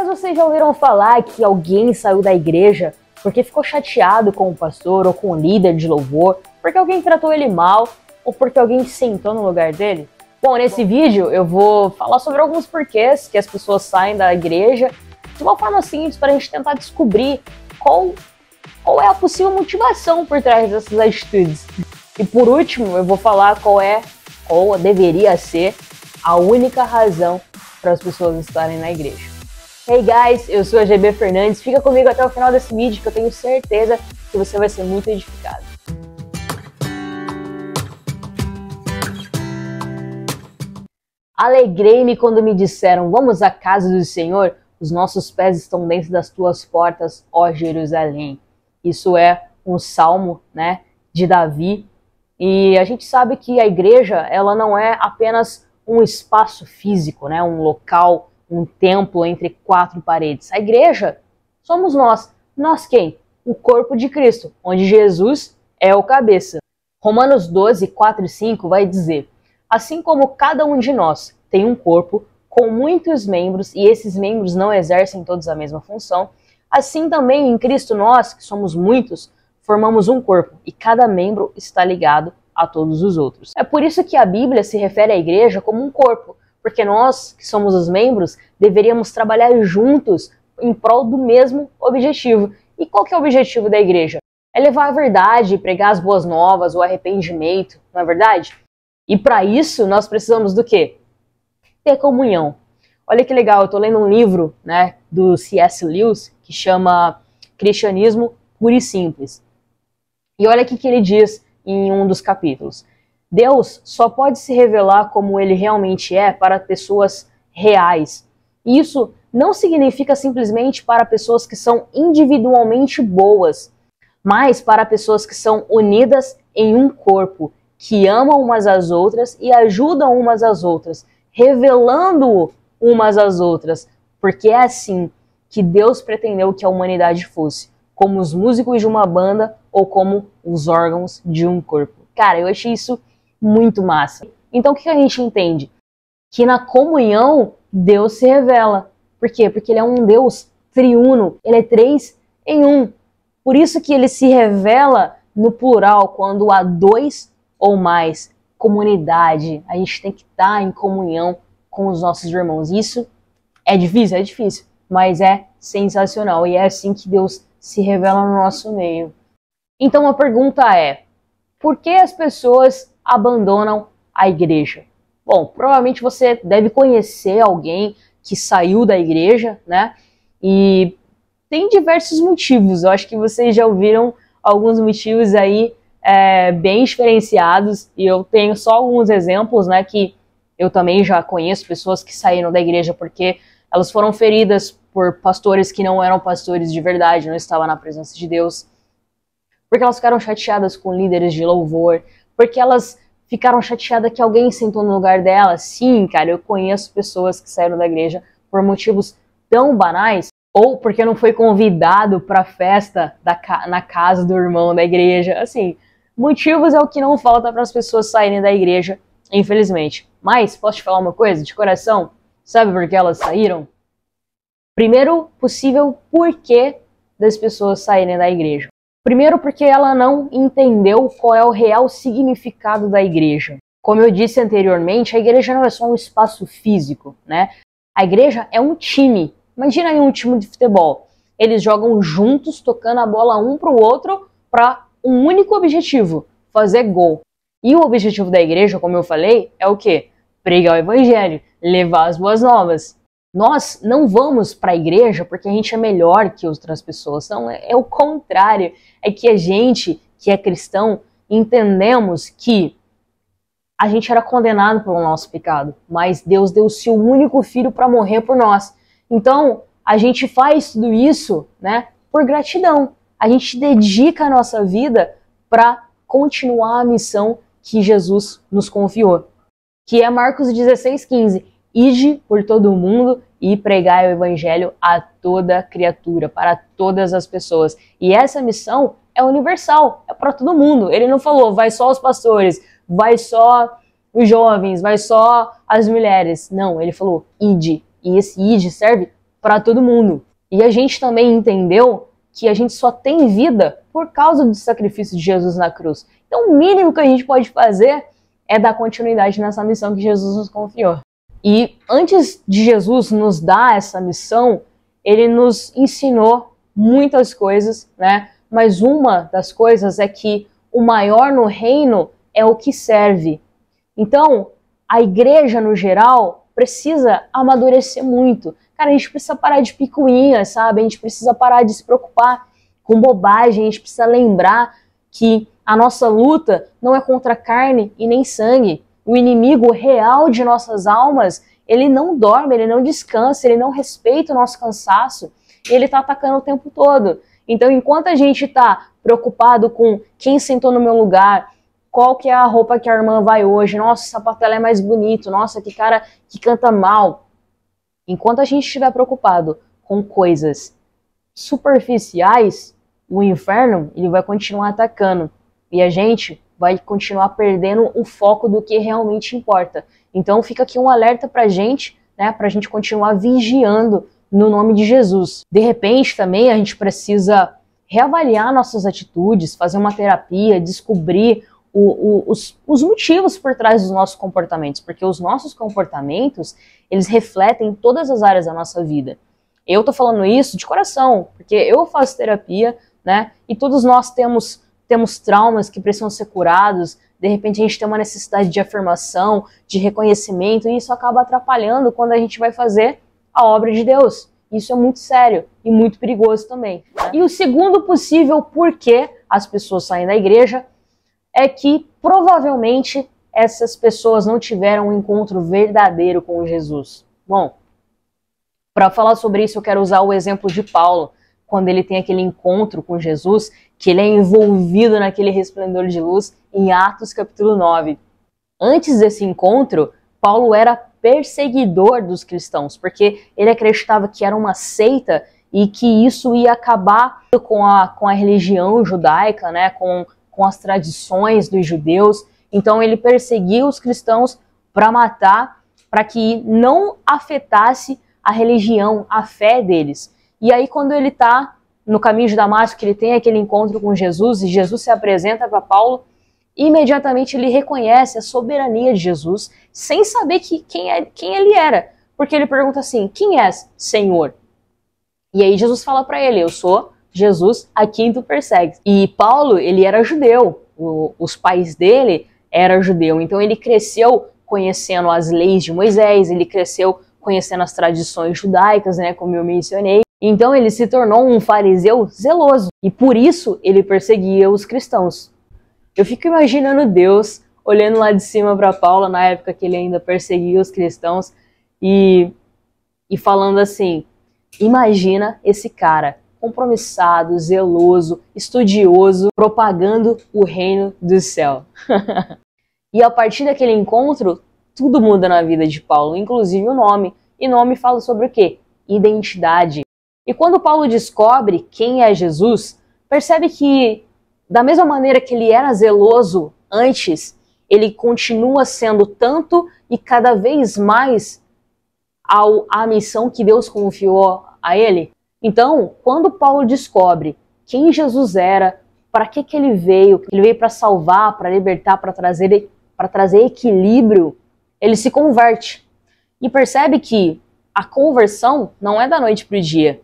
Mas vocês já ouviram falar que alguém saiu da igreja porque ficou chateado com o pastor ou com o líder de louvor, porque alguém tratou ele mal ou porque alguém sentou no lugar dele? Bom, nesse vídeo eu vou falar sobre alguns porquês que as pessoas saem da igreja de uma forma simples para a gente tentar descobrir qual é a possível motivação por trás dessas atitudes. E por último, eu vou falar qual deveria ser a única razão para as pessoas estarem na igreja. Hey guys, eu sou a GB Fernandes, fica comigo até o final desse vídeo que eu tenho certeza que você vai ser muito edificado. Alegrei-me quando me disseram, vamos à casa do Senhor, os nossos pés estão dentro das tuas portas, ó Jerusalém. Isso é um salmo, né, de Davi, e a gente sabe que a igreja, ela não é apenas um espaço físico, né, um local, um templo entre quatro paredes. A igreja somos nós. Nós quem? O corpo de Cristo, onde Jesus é o cabeça. Romanos 12, 4 e 5 vai dizer, assim como cada um de nós tem um corpo com muitos membros e esses membros não exercem todos a mesma função, assim também em Cristo nós, que somos muitos, formamos um corpo e cada membro está ligado a todos os outros. É por isso que a Bíblia se refere à igreja como um corpo, porque nós, que somos os membros, deveríamos trabalhar juntos em prol do mesmo objetivo. E qual que é o objetivo da igreja? É levar a verdade, pregar as boas novas, o arrependimento, não é verdade? E para isso nós precisamos do quê? Ter comunhão. Olha que legal, eu estou lendo um livro, né, do C.S. Lewis que chama Cristianismo Puro e Simples. E olha o que ele diz em um dos capítulos. Deus só pode se revelar como ele realmente é para pessoas reais. Isso não significa simplesmente para pessoas que são individualmente boas, mas para pessoas que são unidas em um corpo, que amam umas às outras e ajudam umas às outras, revelando umas às outras, porque é assim que Deus pretendeu que a humanidade fosse, como os músicos de uma banda ou como os órgãos de um corpo. Cara, eu achei isso muito massa. Então o que a gente entende? Que na comunhão Deus se revela. Por quê? Porque ele é um Deus triuno, ele é 3 em 1. Por isso que ele se revela no plural, quando há 2 ou mais. Comunidade, a gente tem que estar em comunhão com os nossos irmãos. Isso é difícil, mas é sensacional. E é assim que Deus se revela no nosso meio. Então a pergunta é, por que as pessoas abandonam a igreja? Bom, provavelmente você deve conhecer alguém que saiu da igreja, né? E tem diversos motivos. Eu acho que vocês já ouviram alguns motivos aí bem diferenciados. E eu tenho só alguns exemplos, né? Que eu também já conheço pessoas que saíram da igreja porque elas foram feridas por pastores que não eram pastores de verdade, não estavam na presença de Deus. Porque elas ficaram chateadas com líderes de louvor, porque elas ficaram chateadas que alguém sentou no lugar delas. Sim, cara, eu conheço pessoas que saíram da igreja por motivos tão banais, ou porque não foi convidado para a festa na casa do irmão da igreja. Assim, motivos é o que não falta para as pessoas saírem da igreja, infelizmente. Mas, posso te falar uma coisa, de coração? Sabe por que elas saíram? Primeiro possível porquê das pessoas saírem da igreja. Primeiro porque ela não entendeu qual é o real significado da igreja. Como eu disse anteriormente, a igreja não é só um espaço físico, né? A igreja é um time. Imagina aí um time de futebol. Eles jogam juntos, tocando a bola um para o outro para um único objetivo, fazer gol. E o objetivo da igreja, como eu falei, é o quê? Pregar o evangelho, levar as boas novas. Nós não vamos para a igreja porque a gente é melhor que outras pessoas. Não, é o contrário. É que a gente, que é cristão, entendemos que a gente era condenado pelo nosso pecado, mas Deus deu o seu único filho para morrer por nós. Então, a gente faz tudo isso, né, por gratidão. A gente dedica a nossa vida para continuar a missão que Jesus nos confiou, que é Marcos 16:15. Ide por todo o mundo e pregai o evangelho a toda criatura, para todas as pessoas. E essa missão é universal, é para todo mundo. Ele não falou, vai só os pastores, vai só os jovens, vai só as mulheres. Não, ele falou, ide. E esse ide serve para todo mundo. E a gente também entendeu que a gente só tem vida por causa do sacrifício de Jesus na cruz. Então, o mínimo que a gente pode fazer é dar continuidade nessa missão que Jesus nos confiou. E antes de Jesus nos dar essa missão, ele nos ensinou muitas coisas, né? Mas uma das coisas é que o maior no reino é o que serve. Então, a igreja, no geral, precisa amadurecer muito. Cara, a gente precisa parar de picuinha, sabe? A gente precisa parar de se preocupar com bobagem, a gente precisa lembrar que a nossa luta não é contra carne e nem sangue. O inimigo real de nossas almas, ele não dorme, ele não descansa, ele não respeita o nosso cansaço, ele tá atacando o tempo todo. Então, enquanto a gente tá preocupado com quem sentou no meu lugar, qual que é a roupa que a irmã vai hoje, nossa, o sapato dela é mais bonito, nossa, que cara que canta mal. Enquanto a gente estiver preocupado com coisas superficiais, o inferno ele vai continuar atacando e a gente vai continuar perdendo o foco do que realmente importa. Então fica aqui um alerta pra gente, né, pra gente continuar vigiando no nome de Jesus. De repente também a gente precisa reavaliar nossas atitudes, fazer uma terapia, descobrir os motivos por trás dos nossos comportamentos, porque os nossos comportamentos, eles refletem todas as áreas da nossa vida. Eu tô falando isso de coração, porque eu faço terapia, né, e todos nós temos traumas que precisam ser curados, de repente a gente tem uma necessidade de afirmação, de reconhecimento, e isso acaba atrapalhando quando a gente vai fazer a obra de Deus. Isso é muito sério e muito perigoso também. E o segundo possível porquê as pessoas saem da igreja é que provavelmente essas pessoas não tiveram um encontro verdadeiro com Jesus. Bom, para falar sobre isso eu quero usar o exemplo de Paulo, quando ele tem aquele encontro com Jesus, que ele é envolvido naquele resplendor de luz em Atos capítulo 9. Antes desse encontro, Paulo era perseguidor dos cristãos, porque ele acreditava que era uma seita e que isso ia acabar com a religião judaica, né, com as tradições dos judeus. Então ele perseguia os cristãos para matar, para que não afetasse a religião, a fé deles. E aí quando ele está no caminho de Damasco, que ele tem aquele encontro com Jesus, e Jesus se apresenta para Paulo, imediatamente ele reconhece a soberania de Jesus, sem saber quem ele era. Porque ele pergunta assim, quem és, Senhor? E aí Jesus fala para ele, eu sou Jesus a quem tu persegues. E Paulo, ele era judeu, os pais dele eram judeu, então ele cresceu conhecendo as leis de Moisés, ele cresceu conhecendo as tradições judaicas, né, como eu mencionei. Então ele se tornou um fariseu zeloso, e por isso ele perseguia os cristãos. Eu fico imaginando Deus olhando lá de cima para Paulo, na época que ele ainda perseguia os cristãos, e falando assim, imagina esse cara compromissado, zeloso, estudioso, propagando o reino do céu. E a partir daquele encontro, tudo muda na vida de Paulo, inclusive o nome. E nome fala sobre o quê? Identidade. E quando Paulo descobre quem é Jesus, percebe que, da mesma maneira que ele era zeloso antes, ele continua sendo tanto e cada vez mais à missão que Deus confiou a ele. Então, quando Paulo descobre quem Jesus era, para que ele veio para salvar, para libertar, para trazer equilíbrio, ele se converte. E percebe que a conversão não é da noite para o dia.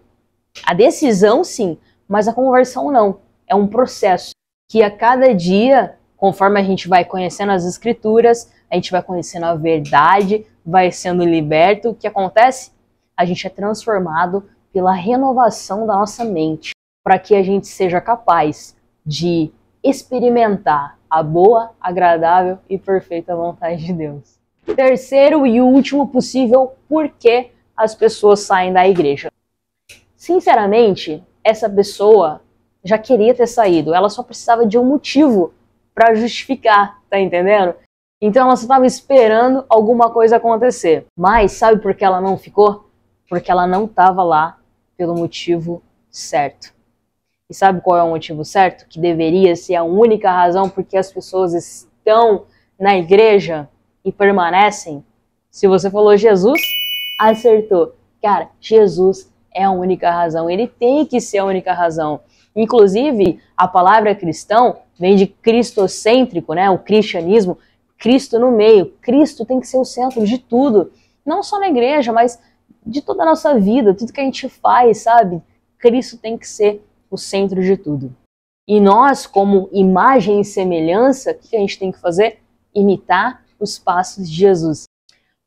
A decisão sim, mas a conversão não. É um processo que a cada dia, conforme a gente vai conhecendo as escrituras, a gente vai conhecendo a verdade, vai sendo liberto, o que acontece? A gente é transformado pela renovação da nossa mente, para que a gente seja capaz de experimentar a boa, agradável e perfeita vontade de Deus. Terceiro e último possível porquê as pessoas saem da igreja. Sinceramente, essa pessoa já queria ter saído, ela só precisava de um motivo para justificar, tá entendendo? Então ela só estava esperando alguma coisa acontecer. Mas sabe por que ela não ficou? Porque ela não estava lá pelo motivo certo. E sabe qual é o motivo certo? Que deveria ser a única razão por que as pessoas estão na igreja e permanecem? Se você falou Jesus, acertou. Cara, Jesus é a única razão, ele tem que ser a única razão. Inclusive, a palavra cristão vem de cristocêntrico, né? O cristianismo, Cristo no meio. Cristo tem que ser o centro de tudo. Não só na igreja, mas de toda a nossa vida, tudo que a gente faz, sabe? Cristo tem que ser o centro de tudo. E nós, como imagem e semelhança, o que a gente tem que fazer? Imitar os passos de Jesus.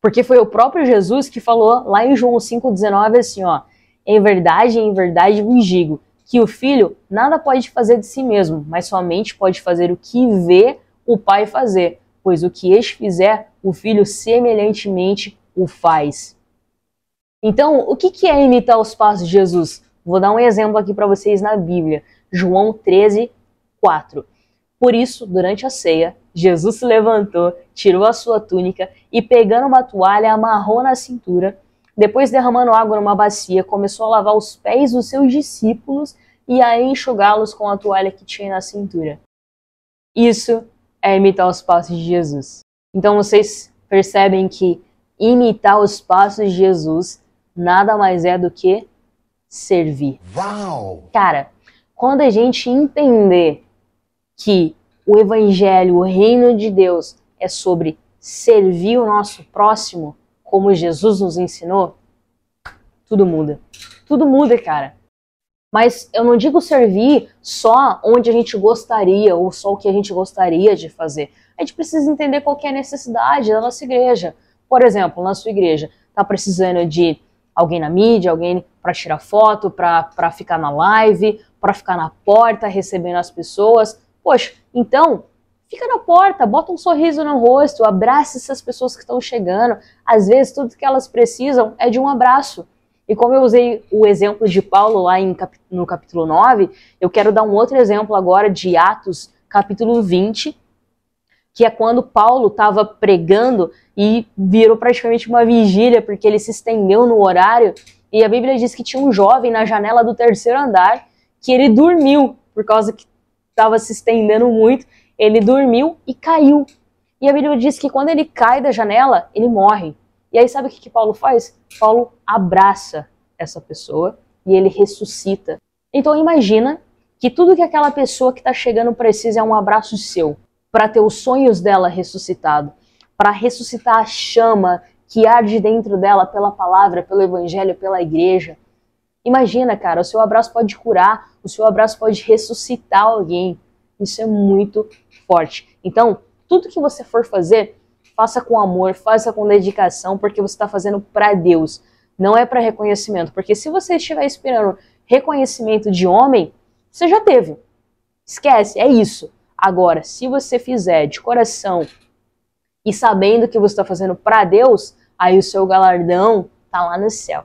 Porque foi o próprio Jesus que falou lá em João 5,19 assim, ó: em verdade vos digo, que o filho nada pode fazer de si mesmo, mas somente pode fazer o que vê o pai fazer, pois o que este fizer, o filho semelhantemente o faz. Então, o que é imitar os passos de Jesus? Vou dar um exemplo aqui para vocês na Bíblia, João 13:4. Por isso, durante a ceia, Jesus se levantou, tirou a sua túnica e, pegando uma toalha, amarrou na cintura. Depois, derramando água numa bacia, começou a lavar os pés dos seus discípulos e a enxugá-los com a toalha que tinha na cintura. Isso é imitar os passos de Jesus. Então, vocês percebem que imitar os passos de Jesus nada mais é do que servir. Uau! Cara, quando a gente entender que o evangelho, o reino de Deus é sobre servir o nosso próximo, como Jesus nos ensinou, tudo muda. Tudo muda, cara. Mas eu não digo servir só onde a gente gostaria ou só o que a gente gostaria de fazer. A gente precisa entender qual que é a necessidade da nossa igreja. Por exemplo, na sua igreja, tá precisando de alguém na mídia, alguém para tirar foto, para ficar na live, para ficar na porta recebendo as pessoas. Poxa, então, fica na porta, bota um sorriso no rosto, abraça essas pessoas que estão chegando. Às vezes, tudo que elas precisam é de um abraço. E como eu usei o exemplo de Paulo lá no capítulo 9, eu quero dar um outro exemplo agora de Atos, capítulo 20, que é quando Paulo estava pregando e virou praticamente uma vigília, porque ele se estendeu no horário. E a Bíblia diz que tinha um jovem na janela do 3º andar que ele dormiu, por causa que estava se estendendo muito, ele dormiu e caiu. E a Bíblia diz que quando ele cai da janela, ele morre. E aí sabe o que Paulo faz? Paulo abraça essa pessoa e ele ressuscita. Então imagina que tudo que aquela pessoa que está chegando precisa é um abraço seu, para ter os sonhos dela ressuscitado, para ressuscitar a chama que arde dentro dela pela palavra, pelo evangelho, pela igreja. Imagina, cara, o seu abraço pode curar, o seu abraço pode ressuscitar alguém. Isso é muito forte. Então, tudo que você for fazer, faça com amor, faça com dedicação, porque você está fazendo para Deus. Não é para reconhecimento, porque se você estiver esperando reconhecimento de homem, você já teve. Esquece, é isso. Agora, se você fizer de coração e sabendo que você está fazendo para Deus, aí o seu galardão tá lá no céu.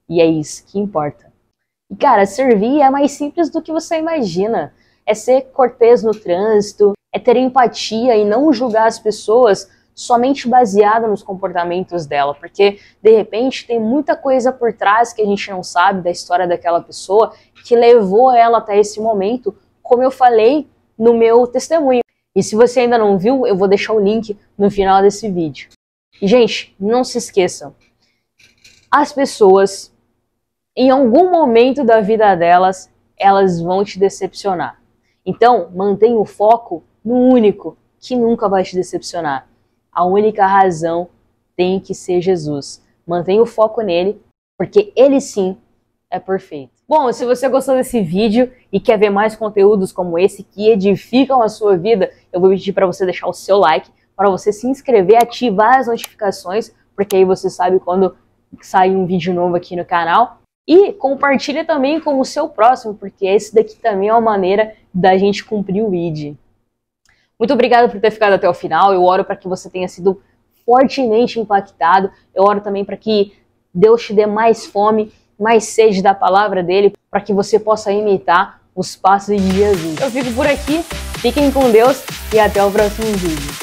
E é isso que importa. E cara, servir é mais simples do que você imagina. É ser cortês no trânsito, é ter empatia e não julgar as pessoas somente baseado nos comportamentos dela, porque de repente tem muita coisa por trás que a gente não sabe da história daquela pessoa que levou ela até esse momento, como eu falei no meu testemunho. E se você ainda não viu, eu vou deixar o link no final desse vídeo. E gente, não se esqueçam, as pessoas, em algum momento da vida delas, elas vão te decepcionar. Então, mantenha o foco no único que nunca vai te decepcionar. A única razão tem que ser Jesus. Mantenha o foco nele, porque ele sim é perfeito. Bom, se você gostou desse vídeo e quer ver mais conteúdos como esse que edificam a sua vida, eu vou pedir para você deixar o seu like, para você se inscrever, ativar as notificações, porque aí você sabe quando sair um vídeo novo aqui no canal. E compartilha também com o seu próximo, porque esse daqui também é uma maneira da gente cumprir o ID. Muito obrigado por ter ficado até o final. Eu oro para que você tenha sido fortemente impactado. Eu oro também para que Deus te dê mais fome, mais sede da palavra dele, para que você possa imitar os passos de Jesus. Eu fico por aqui, fiquem com Deus e até o próximo vídeo.